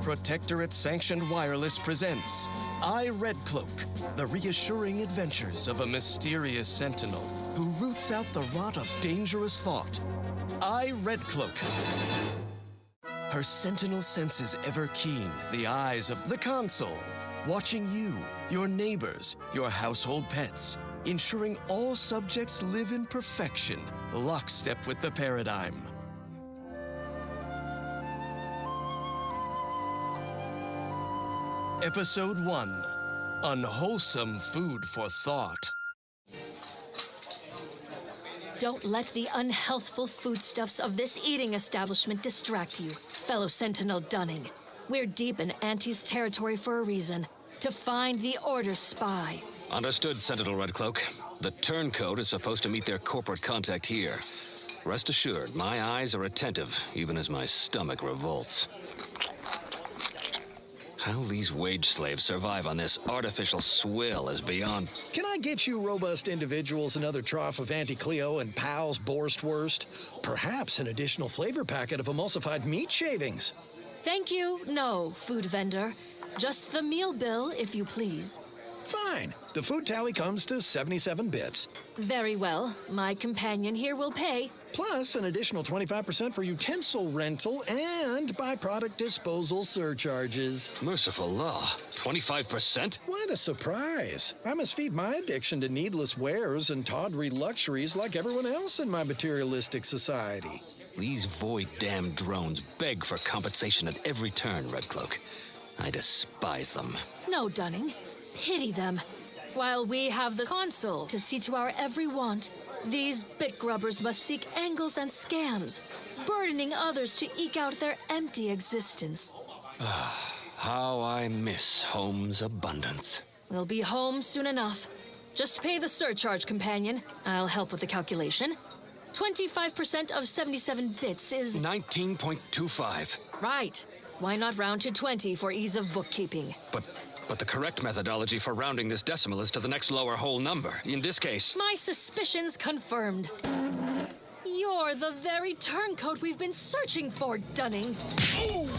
Protectorate Sanctioned Wireless presents Redcloak, the reassuring adventures of a mysterious Sentinel who roots out the rot of dangerous thought. Redcloak. Her Sentinel senses ever keen, the eyes of the console, watching you, your neighbors, your household pets, ensuring all subjects live in perfection, lockstep with the paradigm. Episode 1, Unwholesome Food for Thought. Don't let the unhealthful foodstuffs of this eating establishment distract you, fellow Sentinel Dunning. We're deep in Auntie's territory for a reason, to find the Order spy. Understood, Sentinel Redcloak. The turncoat is supposed to meet their corporate contact here. Rest assured, my eyes are attentive, even as my stomach revolts. How these wage slaves survive on this artificial swill is beyond... Can I get you robust individuals another trough of Auntie Cleo and Pal's Borstwurst? Perhaps an additional flavor packet of emulsified meat shavings? Thank you, no, food vendor. Just the meal bill, if you please. Fine. The food tally comes to 77 bits. Very well. My companion here will pay. Plus an additional 25% for utensil rental and byproduct disposal surcharges. Merciful law. 25%? What a surprise. I must feed my addiction to needless wares and tawdry luxuries like everyone else in my materialistic society. These void-damned drones beg for compensation at every turn, Redcloak. I despise them. No, Dunning. Pity them. While we have the console to see to our every want, these bit grubbers must seek angles and scams, burdening others to eke out their empty existence. How I miss home's abundance. We'll be home soon enough. Just pay the surcharge, companion. I'll help with the calculation. 25% of 77 bits is... 19.25. Right. Why not round to 20 for ease of bookkeeping? But the correct methodology for rounding this decimal is to the next lower whole number. In this case... My suspicions confirmed. You're the very turncoat we've been searching for, Dunning. Oh!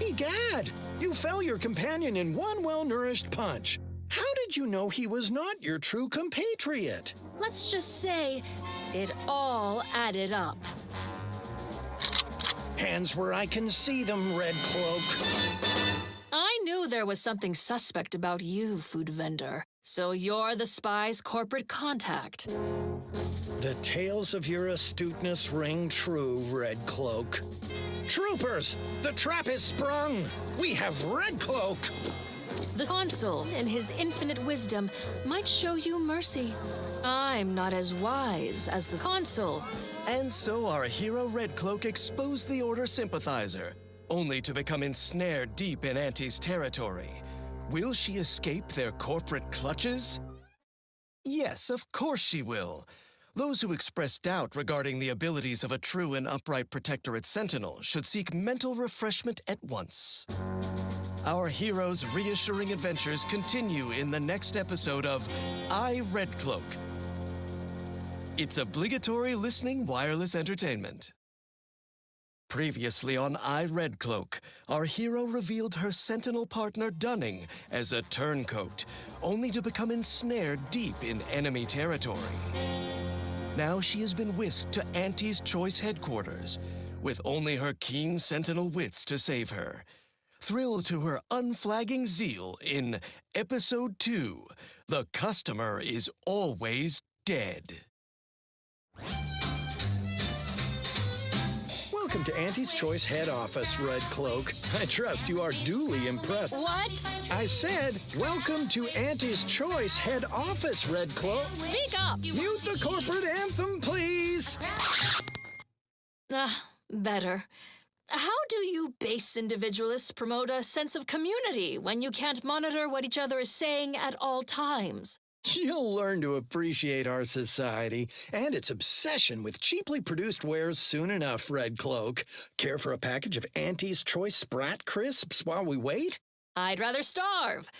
Egad! You fell your companion in one well-nourished punch. How did you know he was not your true compatriot? Let's just say it all added up. Hands where I can see them, Redcloak. I knew there was something suspect about you, food vendor. So you're the spy's corporate contact. The tales of your astuteness ring true, Redcloak. Troopers! The trap is sprung! We have Redcloak! The consul, in his infinite wisdom, might show you mercy. I'm not as wise as the consul. And so our hero Redcloak exposed the Order sympathizer, only to become ensnared deep in Auntie's territory. Will she escape their corporate clutches? Yes, of course she will. Those who express doubt regarding the abilities of a true and upright Protectorate Sentinel should seek mental refreshment at once. Our hero's reassuring adventures continue in the next episode of Redcloak. It's obligatory listening wireless entertainment. Previously on Redcloak, our hero revealed her Sentinel partner Dunning as a turncoat, only to become ensnared deep in enemy territory. Now she has been whisked to Auntie's Choice headquarters, with only her keen Sentinel wits to save her. Thrilled to her unflagging zeal in Episode 2, The Customer is Always Dead. Welcome to Auntie's Choice head office, Redcloak. I trust you are duly impressed. What? I said, welcome to Auntie's Choice head office, Redcloak. Speak up! Mute the corporate anthem, please! Better. How do you base individualists promote a sense of community when you can't monitor what each other is saying at all times? You'll learn to appreciate our society and its obsession with cheaply produced wares soon enough, Redcloak. Care for a package of Auntie's Choice Sprat Crisps while we wait? I'd rather starve.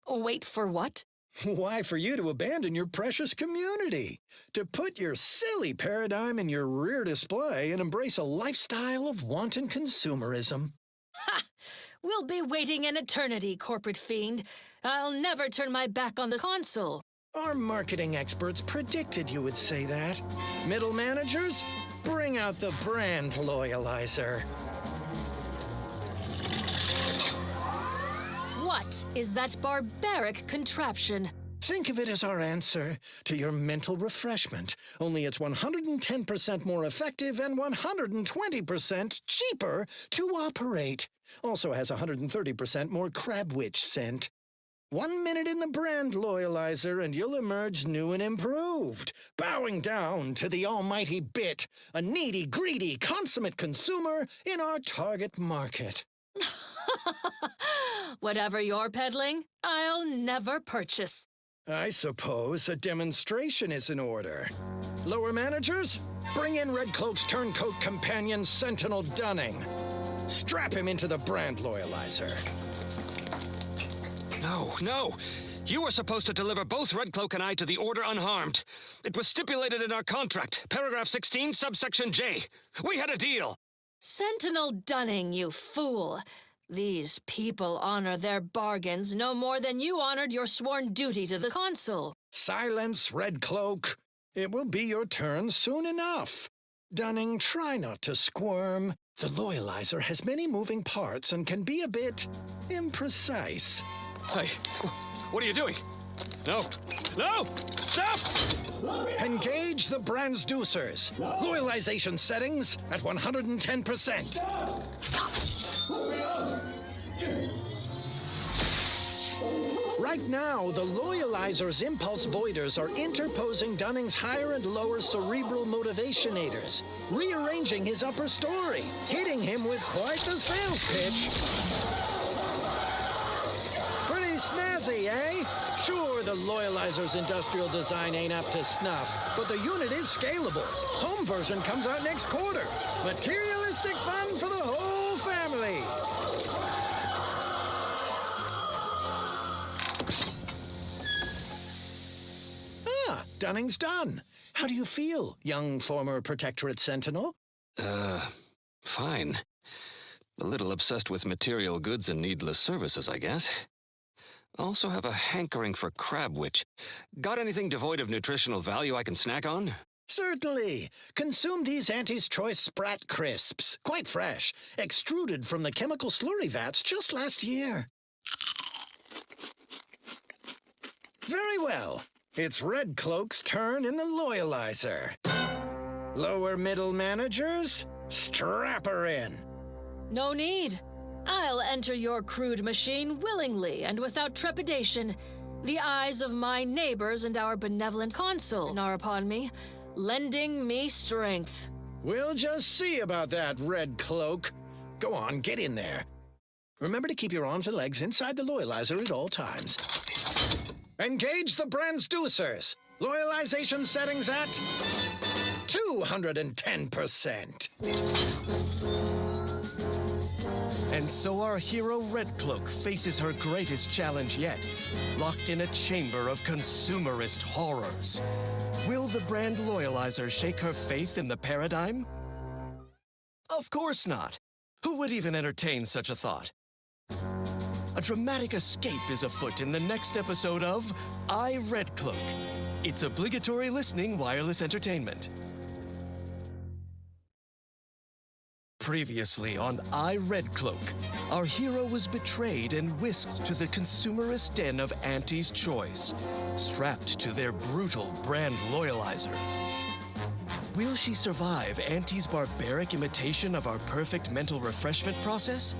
Wait for what? Why, for you to abandon your precious community, to put your silly paradigm in your rear display and embrace a lifestyle of wanton consumerism. Ha! We'll be waiting an eternity, corporate fiend. I'll never turn my back on the console. Our marketing experts predicted you would say that. Middle managers, bring out the brand loyalizer. What is that barbaric contraption? Think of it as our answer to your mental refreshment, only it's 110% more effective and 120% cheaper to operate. Also has 130% more crab witch scent. 1 minute in the brand loyalizer and you'll emerge new and improved, bowing down to the almighty bit, a needy, greedy, consummate consumer in our target market. Whatever you're peddling, I'll never purchase. I suppose a demonstration is in order. Lower managers, bring in Redcloak's turncoat companion, Sentinel Dunning. Strap him into the brand loyalizer. No. You were supposed to deliver both Redcloak and I to the Order unharmed. It was stipulated in our contract, paragraph 16, subsection J. We had a deal. Sentinel Dunning, you fool. These people honor their bargains no more than you honored your sworn duty to the consul. Silence, Redcloak. It will be your turn soon enough. Dunning, try not to squirm. The loyalizer has many moving parts and can be a bit imprecise. Hey, what are you doing? No! Stop! Engage the transducers. Loyalization settings at 110%. Right now, the loyalizer's impulse voiders are interposing Dunning's higher and lower cerebral motivationators, rearranging his upper story, hitting him with quite the sales pitch. Pretty snazzy, eh? Sure, the loyalizer's industrial design ain't up to snuff, but the unit is scalable. Home version comes out next quarter. Materialistic fun for the whole family. Dunning's done. How do you feel, young former Protectorate Sentinel? Fine. A little obsessed with material goods and needless services, I guess. Also have a hankering for crab witch. Got anything devoid of nutritional value I can snack on? Certainly. Consume these Auntie's Choice Sprat Crisps. Quite fresh. Extruded from the chemical slurry vats just last year. Very well. It's Redcloak's turn in the loyalizer. Lower middle managers, strap her in. No need. I'll enter your crude machine willingly and without trepidation. The eyes of my neighbors and our benevolent consul are upon me, lending me strength. We'll just see about that, Redcloak. Go on, get in there. Remember to keep your arms and legs inside the loyalizer at all times. Engage the transducers. Loyalization settings at 210%. And so our hero Redcloak faces her greatest challenge yet, locked in a chamber of consumerist horrors. Will the brand loyalizer shake her faith in the paradigm? Of course not. Who would even entertain such a thought? A dramatic escape is afoot in the next episode of I, Redcloak. It's obligatory listening wireless entertainment. Previously on I, Redcloak, our hero was betrayed and whisked to the consumerist den of Auntie's Choice, strapped to their brutal brand loyalizer. Will she survive Auntie's barbaric imitation of our perfect mental refreshment process?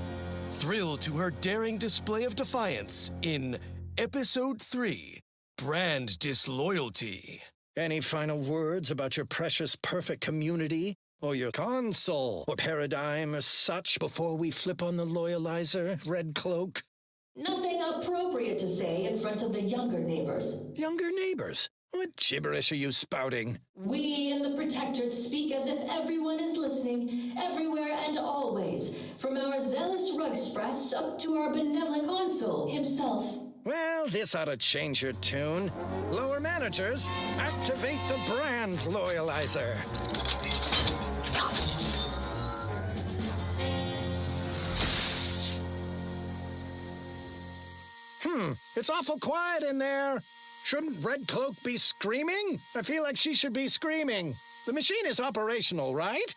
Thrilled to her daring display of defiance in Episode 3, Brand Disloyalty. Any final words about your precious perfect community? Or your console or paradigm or such before we flip on the loyalizer, Redcloak? Nothing appropriate to say in front of the younger neighbors. Younger neighbors? What gibberish are you spouting? We in the Protectorate speak as if everyone is listening, everywhere and always, from our zealous rug sprats up to our benevolent consul himself. Well, this ought to change your tune. Lower managers, activate the brand loyalizer. It's awful quiet in there. Shouldn't Redcloak be screaming? I feel like she should be screaming. The machine is operational, right?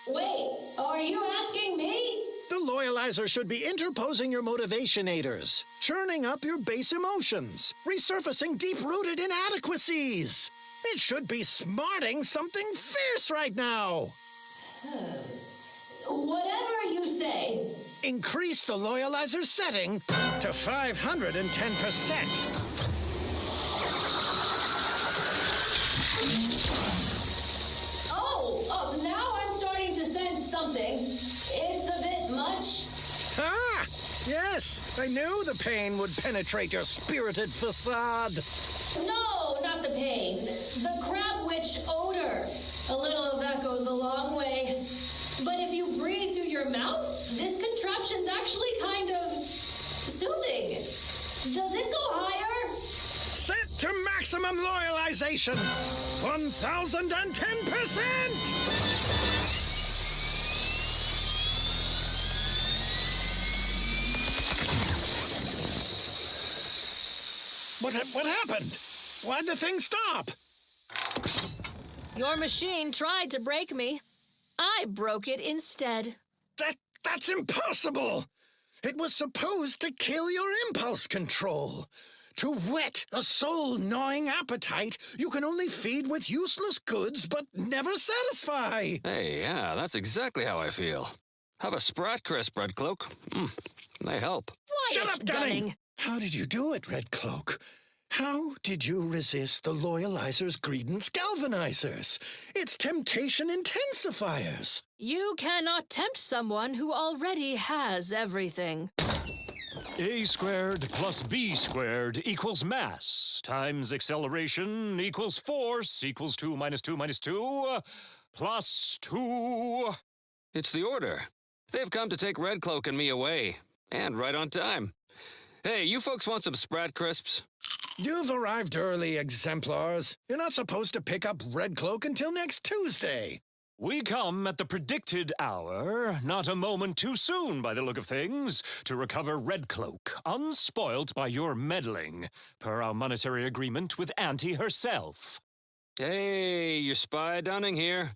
Wait, are you asking me? The loyalizer should be interposing your motivationators, churning up your base emotions, resurfacing deep-rooted inadequacies. It should be smarting something fierce right now. Whatever you say. Increase the loyalizer setting to 510%. Oh, now I'm starting to sense something. It's a bit much. Ah! Yes, I knew the pain would penetrate your spirited facade. No, not the pain. The crab witch odor. A little of that goes a long way. But if you breathe through your mouth, this contraption's actually kind of soothing. Does it go higher? Set to maximum loyalization. 1010%! What happened? Why'd the thing stop? Your machine tried to break me. I broke it instead. That's impossible! It was supposed to kill your impulse control. To whet a soul-gnawing appetite, you can only feed with useless goods but never satisfy. Hey, yeah, that's exactly how I feel. Have a Sprat Crisp, Redcloak. They help. Shut Quiet, up, Dunning! How did you do it, Redcloak? How did you resist the loyalizer's Greedence galvanizers? Its temptation intensifiers. You cannot tempt someone who already has everything. A squared plus B squared equals mass times acceleration equals force equals 2 minus 2 minus 2 plus 2. It's the Order. They've come to take Redcloak and me away. And right on time. Hey, you folks want some Sprat Crisps? You've arrived early, exemplars. You're not supposed to pick up Redcloak until next Tuesday. We come at the predicted hour, not a moment too soon by the look of things, to recover Redcloak, unspoilt by your meddling, per our monetary agreement with Auntie herself. Hey, your spy Dunning here.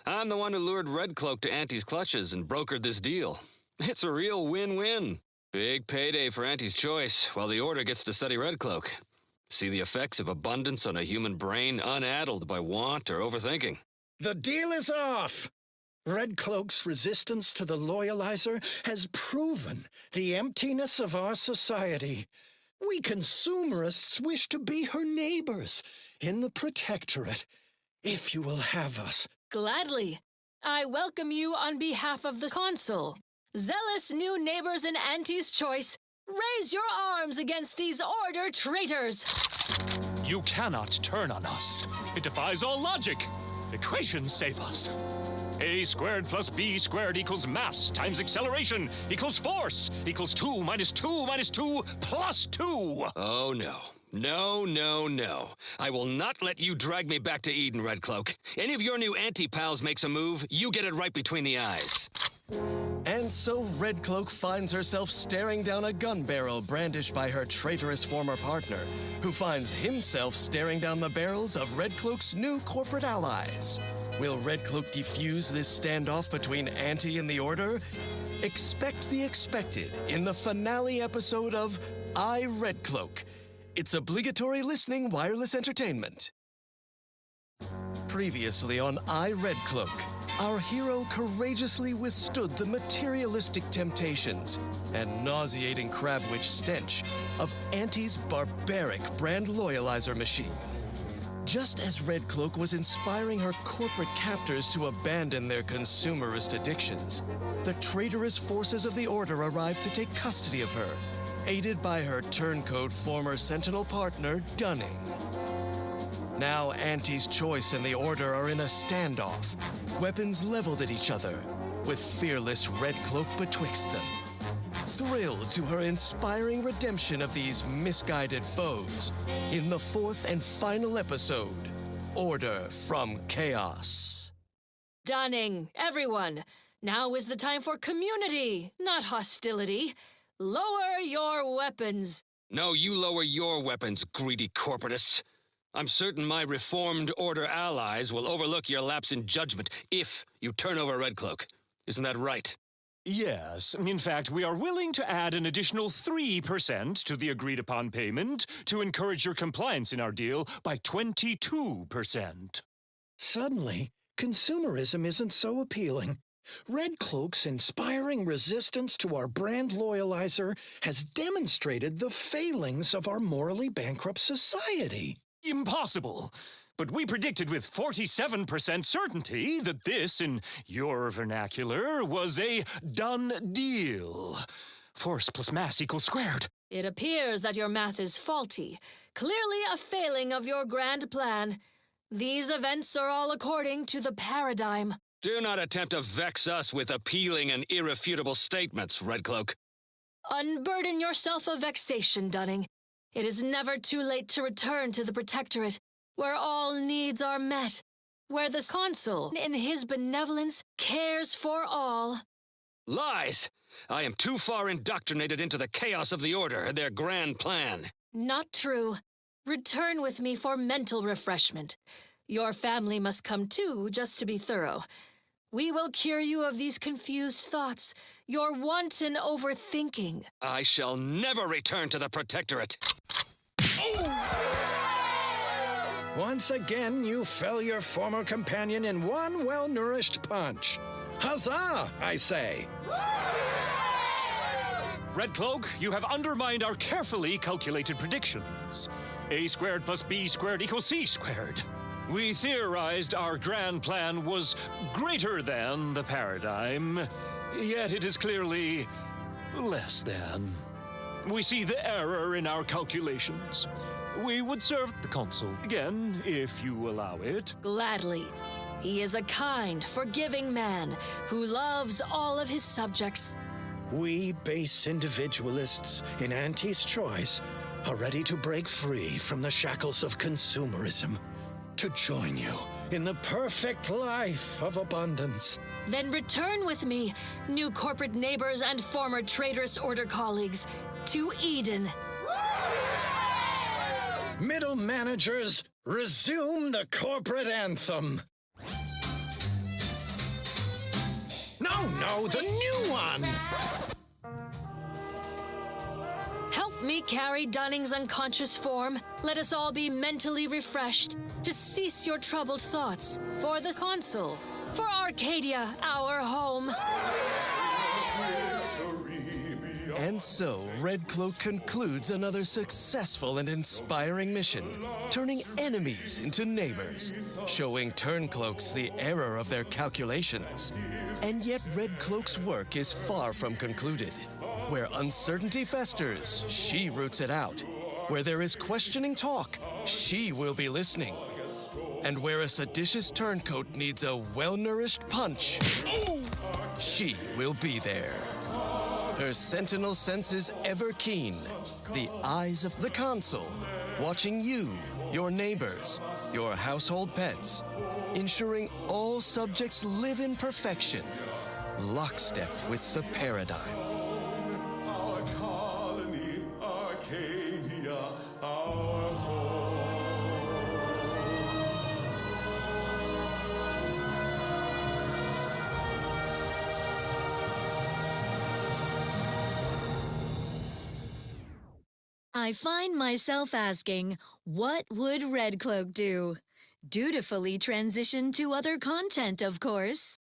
I'm the one who lured Redcloak to Auntie's clutches and brokered this deal. It's a real win-win. Big payday for Auntie's choice, while the Order gets to study Redcloak. See the effects of abundance on a human brain unaddled by want or overthinking. The deal is off! Redcloak's resistance to the loyalizer has proven the emptiness of our society. We consumerists wish to be her neighbors in the Protectorate, if you will have us. Gladly. I welcome you on behalf of the Consul. Zealous new neighbors in Auntie's choice, raise your arms against these Order traitors. You cannot turn on us. It defies all logic. Equations save us. A squared plus B squared equals mass times acceleration equals force equals 2 minus 2 minus 2 plus 2. Oh, no. No, no, no. I will not let you drag me back to Eden, Redcloak. Any of your new anti-pals makes a move, you get it right between the eyes. And so Redcloak finds herself staring down a gun barrel brandished by her traitorous former partner, who finds himself staring down the barrels of Redcloak's new corporate allies. Will Redcloak defuse this standoff between Auntie and the Order? Expect the expected in the finale episode of I, Redcloak. It's obligatory listening wireless entertainment. Previously on I, Redcloak, our hero courageously withstood the materialistic temptations and nauseating crab witch stench of Auntie's barbaric brand loyalizer machine. Just as Redcloak was inspiring her corporate captors to abandon their consumerist addictions, the traitorous forces of the Order arrived to take custody of her, aided by her turncoat former Sentinel partner, Dunning. Now Auntie's choice and the Order are in a standoff, weapons leveled at each other, with fearless Redcloak betwixt them. Thrilled to her inspiring redemption of these misguided foes, in the fourth and final episode, Order from Chaos. Dunning, everyone, now is the time for community, not hostility. Lower your weapons. No, you lower your weapons, greedy corporatists. I'm certain my reformed Order allies will overlook your lapse in judgment if you turn over Redcloak. Isn't that right? Yes, in fact, we are willing to add an additional 3% to the agreed-upon payment to encourage your compliance in our deal by 22%. Suddenly, consumerism isn't so appealing. Redcloak's inspiring resistance to our brand loyalizer has demonstrated the failings of our morally bankrupt society. Impossible! But we predicted with 47% certainty that this, in your vernacular, was a done deal. Force plus mass equals squared. It appears that your math is faulty. Clearly a failing of your grand plan. These events are all according to the paradigm. Do not attempt to vex us with appealing and irrefutable statements, Redcloak. Unburden yourself of vexation, Dunning. It is never too late to return to the Protectorate, where all needs are met, where the Consul, in his benevolence, cares for all. Lies! I am too far indoctrinated into the chaos of the Order and their grand plan. Not true. Return with me for mental refreshment. Your family must come too, just to be thorough. We will cure you of these confused thoughts, your wanton overthinking. I shall never return to the Protectorate. Once again, you fell your former companion in one well-nourished punch. Huzzah, I say! Redcloak, you have undermined our carefully calculated predictions. A squared plus B squared equals C squared. We theorized our grand plan was greater than the paradigm, yet it is clearly less than. We see the error in our calculations. We would serve the Consul again, if you allow it. Gladly. He is a kind, forgiving man who loves all of his subjects. We base individualists in Auntie's choice are ready to break free from the shackles of consumerism, to join you in the perfect life of abundance. Then return with me, new corporate neighbors and former traitorous Order colleagues, to Eden. Middle managers, resume the corporate anthem. No, the new one! Help me carry Dunning's unconscious form. Let us all be mentally refreshed to cease your troubled thoughts. For the Consul, for Arcadia, our home. And so, Redcloak concludes another successful and inspiring mission, turning enemies into neighbors, showing Turncloaks the error of their calculations. And yet Redcloak's work is far from concluded. Where uncertainty festers, she roots it out. Where there is questioning talk, she will be listening. And where a seditious turncoat needs a well-nourished punch, she will be there. Her sentinel senses ever keen, the eyes of the Consul, watching you, your neighbors, your household pets, ensuring all subjects live in perfection, lockstep with the paradigm. Our colony, Arcadia, our home. I find myself asking, what would Redcloak do? Dutifully transition to other content, of course.